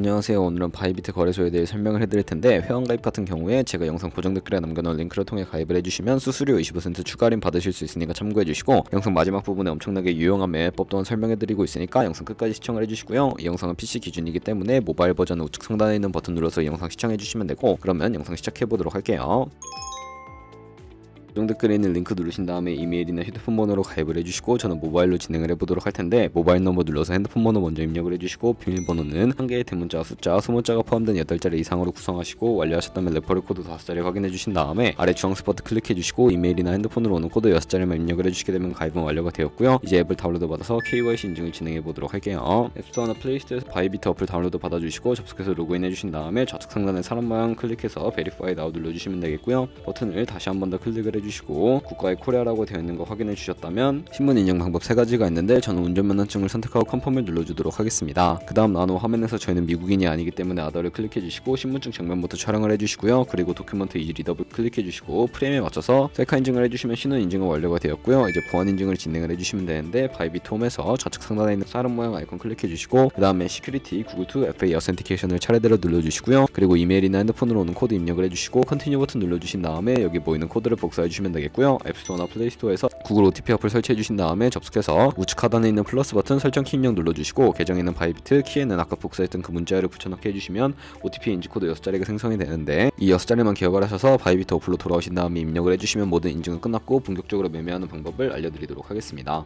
안녕하세요. 오늘은 바이비트 거래소에 대해 설명을 해드릴 텐데, 회원가입 같은 경우에 제가 영상 고정 댓글에 남겨놓은 링크를 통해 가입을 해주시면 수수료 20% 추가 할인 받으실 수 있으니까 참고해주시고, 영상 마지막 부분에 엄청나게 유용한 매매법 또한 설명해드리고 있으니까 영상 끝까지 시청을 해주시고요. 이 영상은 PC 기준이기 때문에 모바일 버전 우측 상단에 있는 버튼 눌러서 이 영상 시청해주시면 되고, 그러면 영상 시작해보도록 할게요. 고정 댓글에 있는 링크 누르신 다음에 이메일이나 휴대폰 번호로 가입을 해주시고, 저는 모바일로 진행을 해보도록 할 텐데, 모바일 넘버 눌러서 핸드폰 번호 먼저 입력을 해주시고, 비밀번호는 한 개의 대문자와 숫자, 소문자가 포함된 8자리 이상으로 구성하시고, 완료하셨다면 레퍼럴 코드 5자리 확인해 주신 다음에 아래 주황색 버튼 클릭해 주시고, 이메일이나 핸드폰으로 오는 코드 6자리만 입력을 해주시게 되면 가입은 완료가 되었고요. 이제 앱을 다운로드 받아서 KYC 인증을 진행해 보도록 할게요. 앱스토어나 플레이스토어에서 바이비트 어플 다운로드 받아주시고, 접속해서 로그인 해주신 다음에 좌측 상단에 사람 모양 클릭해서 베리파이 나우 눌러주시면 되겠고요. 버튼을 다시 한 번 더 클릭을 해주시고, 국가의 코리아라고 되어 있는 거 확인해 주셨다면 신분 인증 방법 3가지가 있는데, 저는 운전면허증을 선택하고 컨펌을 눌러주도록 하겠습니다. 그 다음 나노 화면에서 저희는 미국인이 아니기 때문에 아더를 클릭해 주시고, 신분증 정면부터 촬영을 해주시고요. 그리고 도큐먼트 이지 리더블 클릭해 주시고, 프레임에 맞춰서 셀카 인증을 해주시면 신원 인증은 완료가 되었고요. 이제 보안 인증을 진행을 해주시면 되는데, 바이비트 홈에서 좌측 상단에 있는 사람 모양 아이콘 클릭해 주시고, 그 다음에 시큐리티 구글 투 FA 어센티케이션을 차례대로 눌러주시고요. 그리고 이메일이나 핸드폰으로 오는 코드 입력을 해주시고, 컨티뉴 버튼 눌러주신 다음에 여기 보이는 코드를 복사해 주시면 되겠고요. 앱스토어나 플레이스토어에서 구글 OTP 어플 설치해 주신 다음에 접속해서 우측 하단에 있는 플러스 버튼 설정 키 입력 눌러주시고, 계정에 있는 바이비트 키에는 아까 복사했던 그 문자열을 붙여넣기 해주시면 OTP 인지 코드 6자리가 생성이 되는데, 이 6자리만 기억을 하셔서 바이비트 어플로 돌아오신 다음에 입력을 해주시면 모든 인증은 끝났고 본격적으로 매매하는 방법을 알려드리도록 하겠습니다.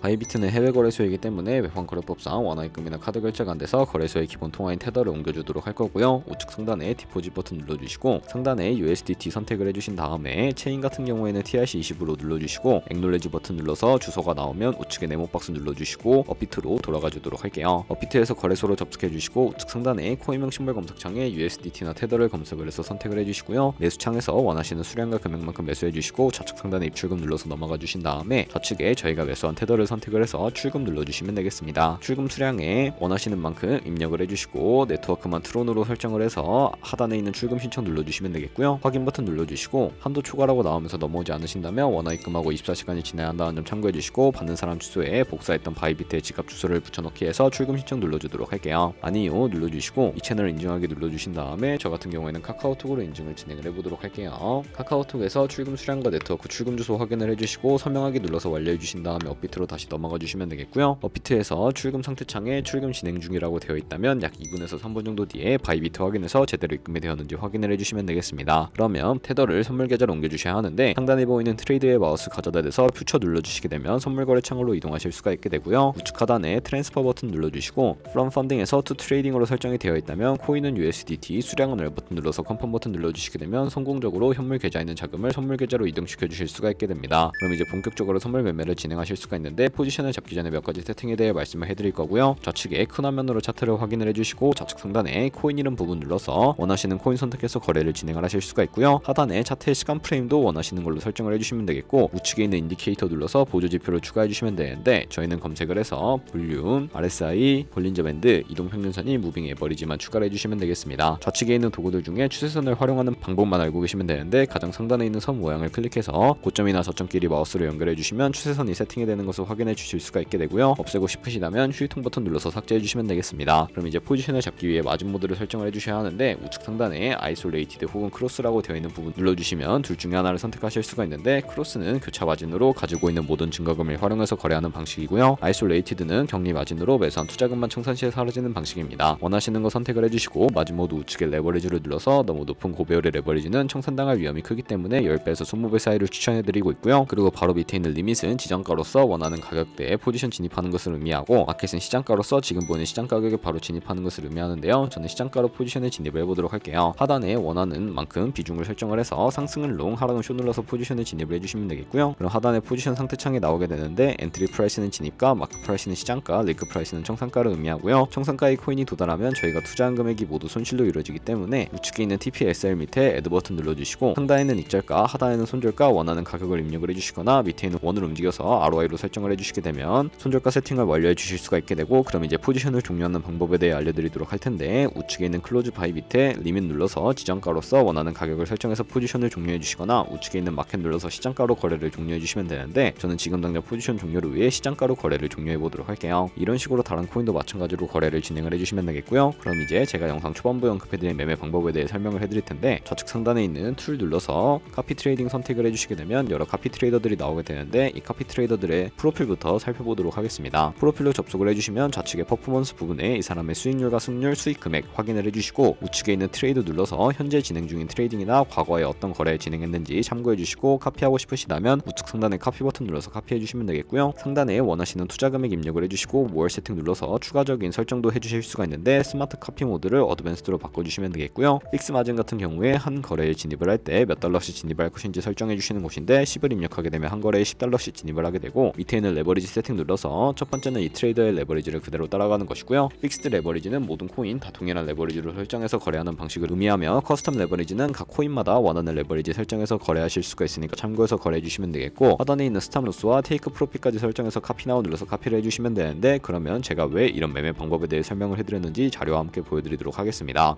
바이비트는 해외 거래소이기 때문에 외환 거래법상 원화입금이나 카드 결제가 안 돼서 거래소의 기본 통화인 테더를 옮겨주도록 할 거고요. 우측 상단에 디포짓 버튼 눌러주시고, 상단에 USDT 선택을 해주신 다음에 체인 같은 경우에는 TRC20으로 눌러주시고, 액놀레지 버튼 눌러서 주소가 나오면 우측에 네모박스 눌러주시고 업비트로 돌아가 주도록 할게요. 업비트에서 거래소로 접속해주시고, 우측 상단에 코인명 신발 검색창에 USDT나 테더를 검색을 해서 선택을 해주시고요. 매수창에서 원하시는 수량과 금액만큼 매수해주시고, 좌측 상단에 입출금 눌러서 넘어가 주신 다음에 좌측에 저희가 매수한 테더를 선택을 해서 출금 눌러주시면 되겠습니다. 출금 수량에 원하시는 만큼 입력을 해주시고, 네트워크만 트론으로 설정을 해서 하단에 있는 출금 신청 눌러주시면 되겠고요. 확인 버튼 눌러주시고, 한도 초과라고 나오면서 넘어오지 않으신다면 원화 입금하고 24시간이 지나야 한다는 점 참고해주시고, 받는 사람 주소에 복사했던 바이비트의 지갑 주소를 붙여넣기 해서 출금 신청 눌러주도록 할게요. 아니요 눌러주시고, 이 채널 인증하기 눌러주신 다음에 저 같은 경우에는 카카오톡으로 인증을 진행을 해보도록 할게요. 카카오톡에서 출금 수량과 네트워크 출금 주소 확인을 해주시고, 서명하기 눌러서 완료해주신 다음에 업비트로 다시 넘어가 주시면 되겠고요. 업비트에서 출금 상태 창에 출금 진행 중이라고 되어 있다면 약 2분에서 3분 정도 뒤에 바이비트 확인해서 제대로 입금이 되었는지 확인을 해주시면 되겠습니다. 그러면 테더를 선물 계좌로 옮겨주셔야 하는데, 상단에 보이는 트레이드의 마우스 가져다 대서 퓨처 눌러주시게 되면 선물 거래 창으로 이동하실 수가 있게 되고요. 우측 하단에 트랜스퍼 버튼 눌러주시고, From Funding에서 To Trading으로 설정이 되어 있다면 코인은 USDT, 수량은 L 버튼 눌러서 컨펌 버튼 눌러주시게 되면 성공적으로 현물 계좌에 있는 자금을 선물 계좌로 이동시켜 주실 수가 있게 됩니다. 그럼 이제 본격적으로 선물 매매를 진행하실 수가 있는데, 포지션을 잡기 전에 몇 가지 세팅에 대해 말씀을 해드릴 거고요. 좌측에 큰 화면으로 차트를 확인을 해주시고, 좌측 상단에 코인 이름 부분 눌러서 원하시는 코인 선택해서 거래를 진행을 하실 수가 있고요. 하단에 차트의 시간 프레임도 원하시는 걸로 설정을 해주시면 되겠고, 우측에 있는 인디케이터 눌러서 보조 지표를 추가해 주시면 되는데, 저희는 검색을 해서 볼륨, RSI, 볼린저 밴드, 이동 평균선이 무빙 에버리지만 추가를 해주시면 되겠습니다. 좌측에 있는 도구들 중에 추세선을 활용하는 방법만 알고 계시면 되는데, 가장 상단에 있는 선 모양을 클릭해서 고점이나 저점끼리 마우스로 연결해 주시면 추세선이 세팅이 되는 것을 확인해 주실 수가 있게 되고요. 없애고 싶으시다면 휴통 버튼 눌러서 삭제해 주시면 되겠습니다. 그럼 이제 포지션을 잡기 위해 마진 모드를 설정을 해주셔야 하는데, 우측 상단에 아이솔레이티드 혹은 크로스라고 되어 있는 부분 눌러주시면 둘 중에 하나를 선택하실 수가 있는데, 크로스는 교차 마진으로 가지고 있는 모든 증거금을 활용해서 거래하는 방식이고요. 아이솔레이티드는 격리 마진으로 매수한 투자금만 청산 시에 사라지는 방식입니다. 원하시는 거 선택을 해주시고, 마진 모드 우측에 레버리지를 눌러서 너무 높은 고배율의 레버리지는 청산당할 위험이 크기 때문에 10배에서 20배 사이를 추천해드리고 있고요. 그리고 바로 밑에 있는 리밋은 지정가로서 원하는 가격대에 포지션 진입하는 것을 의미하고, 마켓은 시장가로서 지금 보이는 시장 가격에 바로 진입하는 것을 의미하는데요. 저는 시장가로 포지션에 진입을 해보도록 할게요. 하단에 원하는 만큼 비중을 설정을 해서 상승은 롱, 하락은 숏 눌러서 포지션에 진입을 해주시면 되겠고요. 그럼 하단에 포지션 상태 창이 나오게 되는데, 엔트리 프라이스는 진입가, 마크 프라이스는 시장가, 리크 프라이스는 청산가를 의미하고요. 청산가의 코인이 도달하면 저희가 투자한 금액이 모두 손실로 이루어지기 때문에 우측에 있는 TPSL 밑에 애드 버튼 눌러주시고, 상단에는 익절가, 하단에는 손절가, 원하는 가격을 입력을 해주시거나 밑에 있는 원을 움직여서 ROI로 설정을 설정을 해주시게 되면 손절가 세팅을 완료해 주실 수가 있게 되고, 그럼 이제 포지션을 종료하는 방법에 대해 알려드리도록 할 텐데, 우측에 있는 클로즈 바이 밑에 리밋 눌러서 지정가로서 원하는 가격을 설정해서 포지션을 종료해 주시거나, 우측에 있는 마켓 눌러서 시장가로 거래를 종료해 주시면 되는데, 저는 지금 당장 포지션 종료를 위해 시장가로 거래를 종료해 보도록 할게요. 이런 식으로 다른 코인도 마찬가지로 거래를 진행을 해주시면 되겠고요. 그럼 이제 제가 영상 초반부에 언급해드린 매매 방법에 대해 설명을 해드릴 텐데, 좌측 상단에 있는 툴 눌러서 카피 트레이딩 선택을 해주시게 되면 여러 카피 트레이더들이 나오게 되는데, 이 카피 트레이더들의 프로필부터 살펴보도록 하겠습니다. 프로필로 접속을 해주시면 좌측의 퍼포먼스 부분에 이 사람의 수익률과 승률, 수익 금액 확인을 해주시고, 우측에 있는 트레이드 눌러서 현재 진행 중인 트레이딩이나 과거에 어떤 거래 진행했는지 참고해주시고, 카피하고 싶으시다면 우측 상단에 카피 버튼 눌러서 카피해주시면 되겠고요. 상단에 원하시는 투자 금액 입력을 해주시고, 모월 세팅 눌러서 추가적인 설정도 해주실 수가 있는데, 스마트 카피 모드를 어드밴스드로 바꿔주시면 되겠고요. 픽스 마진 같은 경우에 한 거래에 진입을 할 때 몇 달러씩 진입할 것인지 설정해 주시는 곳인데, 10을 입력하게 되면 한 거래에 10달러씩 진입을 하게 되고, 밑에 있는 레버리지 세팅 눌러서 첫 번째는 이 트레이더의 레버리지를 그대로 따라가는 것이고요. 픽스드 레버리지는 모든 코인 다 동일한 레버리지로 설정해서 거래하는 방식을 의미하며, 커스텀 레버리지는 각 코인마다 원하는 레버리지 설정해서 거래하실 수가 있으니까 참고해서 거래해 주시면 되겠고, 하단에 있는 스탑 로스와 테이크 프로핏까지 설정해서 카피 나우 눌러서 카피를 해주시면 되는데, 그러면 제가 왜 이런 매매 방법에 대해 설명을 해드렸는지 자료와 함께 보여드리도록 하겠습니다.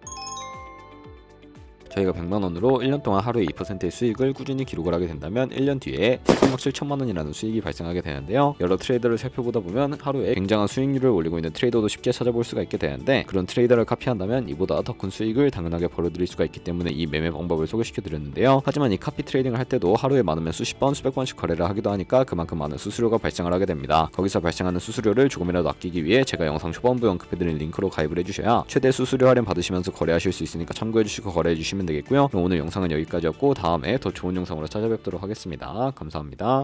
저희가 100만원으로 1년 동안 하루에 2%의 수익을 꾸준히 기록을 하게 된다면 1년 뒤에 13억 7천만원이라는 수익이 발생하게 되는데요. 여러 트레이더를 살펴보다 보면 하루에 굉장한 수익률을 올리고 있는 트레이더도 쉽게 찾아볼 수가 있게 되는데, 그런 트레이더를 카피한다면 이보다 더 큰 수익을 당연하게 벌어들일 수가 있기 때문에 이 매매 방법을 소개시켜 드렸는데요. 하지만 이 카피 트레이딩을 할 때도 하루에 많으면 수십 번, 수백 번씩 거래를 하기도 하니까 그만큼 많은 수수료가 발생을 하게 됩니다. 거기서 발생하는 수수료를 조금이라도 아끼기 위해 제가 영상 초반부에 언급해드린 링크로 가입을 해주셔야 최대 수수료 할인 받으시면서 거래하실 수 있으니까 참고해주시고 거래해주시면 되겠고요. 그럼 오늘 영상은 여기까지였고, 다음에 더 좋은 영상으로 찾아뵙도록 하겠습니다. 감사합니다.